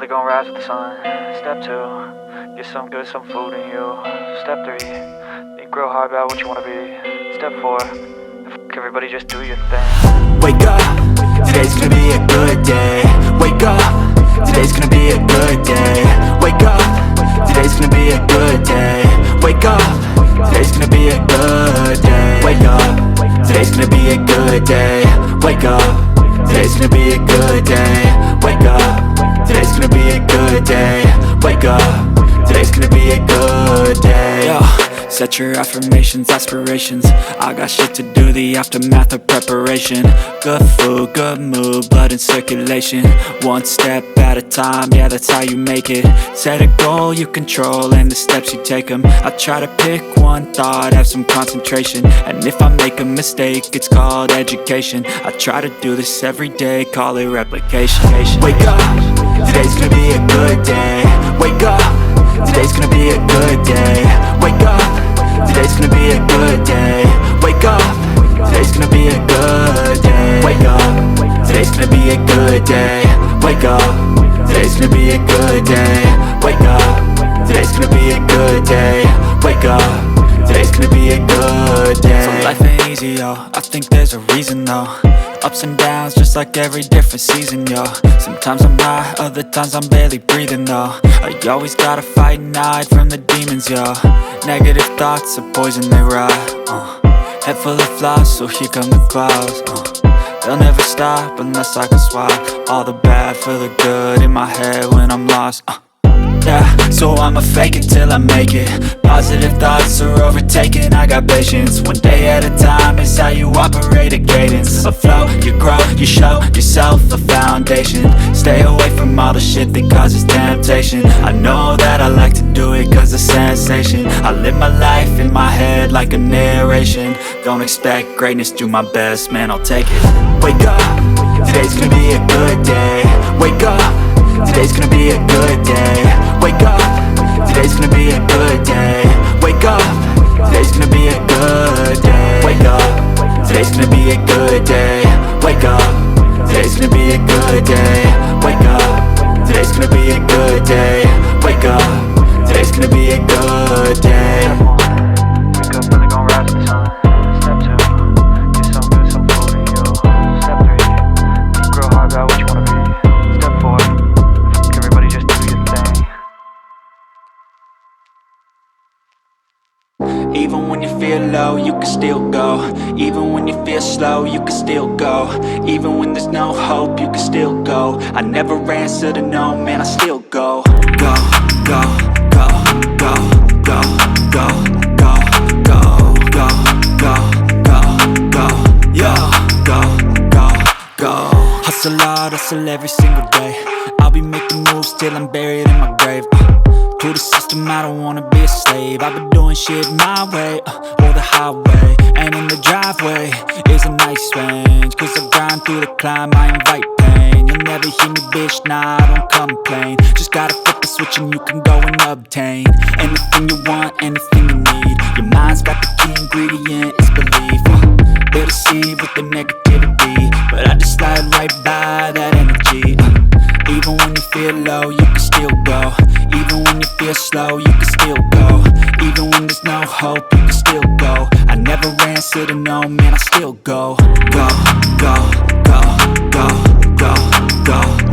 really gonna rise with the sun. Step 2, get some good, some food in you. Step 3, think real hard about what you wanna be. Step 4, everybody just do your thing. Wake up, today's gonna be a good day. Wake up, today's gonna be a good day. Wake up, today's gonna be a good day. Wake up, today's gonna be a good day. Wake up, today's gonna be a good day. Wake up, today's gonna be a good day. Wake up, today's gonna be a good day. Wake up, today's gonna be a good day. Yo, set your affirmations, aspirations. I got shit to do, the aftermath of preparation. Good food, good mood, blood in circulation. One step at a time, yeah, that's how you make it. Set a goal you control and the steps you take them. I try to pick one thought, have some concentration. And if I make a mistake, it's called education. I try to do this every day, call it replication. Wake up, today's gonna be a good day. Wake up, today's gonna be a good day. Wake up, today's gonna be a good day. Wake up, today's gonna be a good day. Wake up, today's gonna be a good day. Wake up, today's gonna be a good day. Wake up, today's gonna be a good day. Wake up, today's gonna be a good day. So life ain't easy, yo, I think there's a reason though. Ups and downs, just like every different season, yo. Sometimes I'm high, other times I'm barely breathing, though. I always gotta fight and hide from the demons, yo. Negative thoughts are poison, they rot. Head full of flies, so here come the clouds. They'll never stop unless I can swap all the bad for the good in my head when I'm lost. Yeah, so I'ma fake it till I make it. Positive thoughts are overtaken, I got patience. One day at a time is how you operate a cadence. A flow, you grow, you show yourself a foundation. Stay away from all the shit that causes temptation. I know that I like to do it cause it's sensation. I live my life in my head like a narration. Don't expect greatness, do my best, man, I'll take it. Wake up, today's gonna be a good day. Wake up, today's gonna be a good day. Wake up, today's gonna be a good day. Wake up, today's gonna be a good day. Wake up, today's gonna be a good day. Wake up, today's gonna be a good day. Wake up, today's gonna be a good day. Wake up, today's gonna be a good day. Wake up, really gonna rise with the sun. Step 2, get some good, some food in you. Step 3, think real hard about what you wanna be. Step 4, everybody just do your thing. Even when you feel low, you can still go. Even when you feel slow, you can still go. Even when there's no hope, you can still go. I never answer to no, man, I still go. Go, go, go, go, go, go, go, go, go, go, go, go, yo, go, go, go. Hustle hard, hustle every single day. I'll be making moves till I'm buried in my grave. To the system, I don't wanna be a slave. I've been doing shit my way, or the highway. And in the driveway is a nice range. Cause I grind through the climb, I invite pain. You'll never hear me, bitch, nah, I don't complain. Just gotta flip the switch and you can go and obtain anything you want, anything you need. Your mind's got the key ingredient, it's belief. They'll deceive with the negativity, but I just slide right by that energy. Even when you feel low, you can still go. Even when you feel slow, you can still go. Even when there's no hope, you can still go. I never answer to no, man, I still go. Go, go, go, go, go, go.